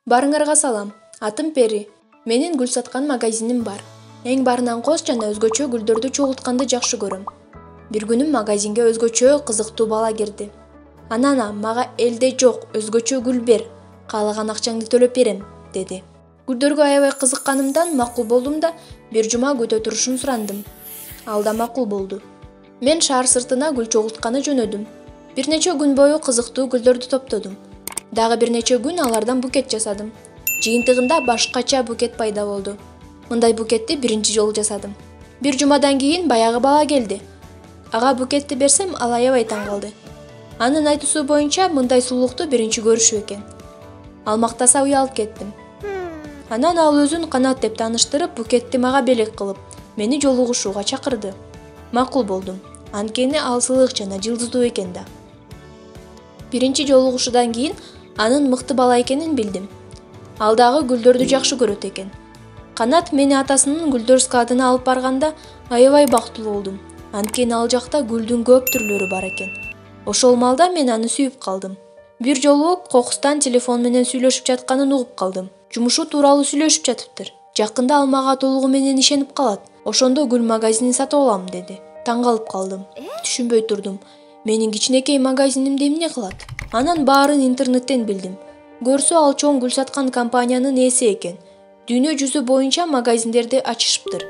Барыңарга салам. Атым Пери. Менин гүл саткан магазиним бар. Эң барынан коз жана өзгөчө гүлдөрдү чогултканды жакшы көрөм. Бир күнү магазинге өзгөчө кызыктуу бала кирди. Анана, мага элде жок, өзгөчө гүл бер. Каалаган акчаңды төлөп берем, деди. Гүлдөргө аябай кызыкканымдан макул болдум да бир жума күтө турушун сурандым. Ал да макул болду. Мен шаар сыртына гүл чогултканы жөнөдүм. Бир нече күн бою кызыктуу гүлдөрдү топтодум. Дагы бир нече күн алардан букет жасадым. Жыйынтыгында башкача букет пайда болду. Мындай букетти биринчи жолу жасадым. Бир жумадан кийин баягы бала келди. Ага букетти берсем, ал аябай таң калды. Анын айтуусу боюнча мындай сулуулукту биринчи көрүшү экен. Ал мактаса уялып кеттим. Анан ал өзүн Канат деп тааныштырып, букетти мага белек кылып, мени жолугушууга чакырды. Макул болдум. Анткени ал сылык жана жылдыздуу экен да. Биринчи жолугушуудан кийин анын мыкты бала экенин билдим. Ал дагы гүлдөрдү жакшы көрөт экен. Канат мени атасынын гүлдөр складына алып барганда аябай бактылуу болдум. Анткени ал жакта гүлдүн көп түрлөрү бар экен. Ошол маалда мен аны сүйүп калдым. Бир жолу кокустан телефон менен сүйлөшүп жатканын угуп калдым. Жумушу тууралуу сүйлөшүп жатыптыр. Жакында ал мага толугу менен ишенип калат. Ошондо гүл магазинин сатып алам, деди. Таң калып калдым. Түшүнбөй турдум. Менин кичинекей магазинимди эмне кылат? Анан баарын интернеттен билдим. Көрсө ал чоң гүл саткан компаниянын ээси экен. Дүйнө жүзү боюнча магазиндерди ачышыптыр.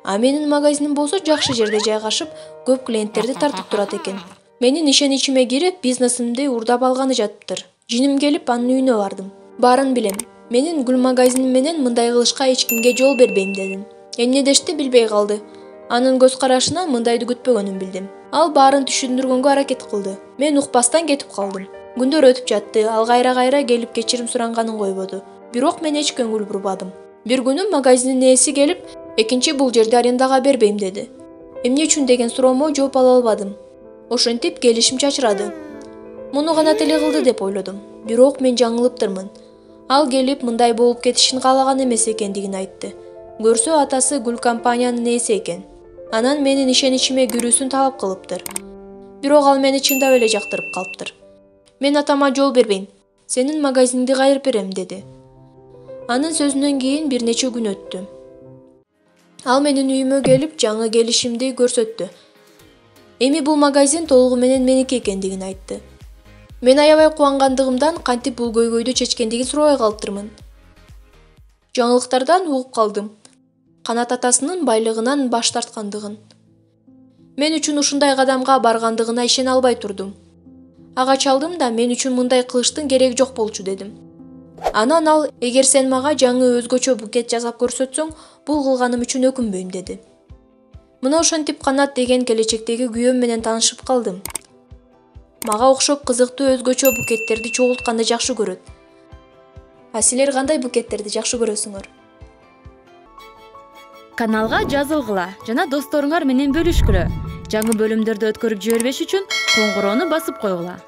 А менин магазиним болсо жакшы жерде жайгашып, көп клиенттерди тартып турат экен. Менин ишеничиме кирип, бизнесимди урдап алганы жатыптыр. Жиним келип, анын үйүнө бардым. Баарын билем. Менин гүл магазиним менен мындай кылышка эч кимге жол бербейм, дедим. Эмне дешти билбей калды. Анын көз карашынан мындайды күтпөгөнүн билдим. Ал баарын түшүндүргөнгө аракет кылды. Мен укпастан кетип калдым. Күндөр өтүп жатты, ал кайра келип кечирим суранганын койбоду. Бирок мен эч көңүл бурбадым. Бир күнү магазиндин ээси келип, экинчи бул жерди арендага бербейм, деди. Эмне үчүн деген суроомо жооп ала албадым. Ошентип келишим чачырады. Муну Канат эле кылды деп ойлодум. Бирок мен жаңылыптырмын. Ал келип мындай болуп кетишин каалаган эмес экендигин айтты. Көрсө атасы гүл компаниянын ээси экен. Анан менин ишеничиме кирүүсүн талап кылыптыр. Бирок ал мени чындап эле жактырып калыптыр. Мен атама жол бербейм. Сенин магазиниңди кайрып берем, деди. Анын сөзүнөн кийин бир нече күн өттү. Ал менин үйүмө келип, жаңы келишимди көрсөттү. Эми бул магазин толугу менен меники экендигин айтты. Мен аябай кубангандыгымдан кантип бул көйгөйдү чечкендигин сурабай калыптырмын. Жаңылыктардан угуп калдым. Канат атасынын байлыгынан баш тарткандыгын. Мен үчүн ушундай кадамга баргандыгына ишене албай турдум. Ага чалдым да мен үчүн мындай кылыштын кереги жок болчу, дедим. Анан ал, эгер сен мага жаңы өзгөчө букет жасап көрсөтсөң, бул кылганым үчүн өкүнбөйм, деди. Мына ошентип Канат деген келечектеги күйөөм менен таанышып калдым. Мага окшоп кызыктуу өзгөчө букеттерди чогултканды жакшы көрөт. А силер кандай букеттерди жакшы көрөсүңөр? Каналга жазылгыла жана досторуңар менен бөлүшкүлө. Жаңы бөлүмдөрдү өткөрүп жибербеш үчүн коңгуроону басып койгула.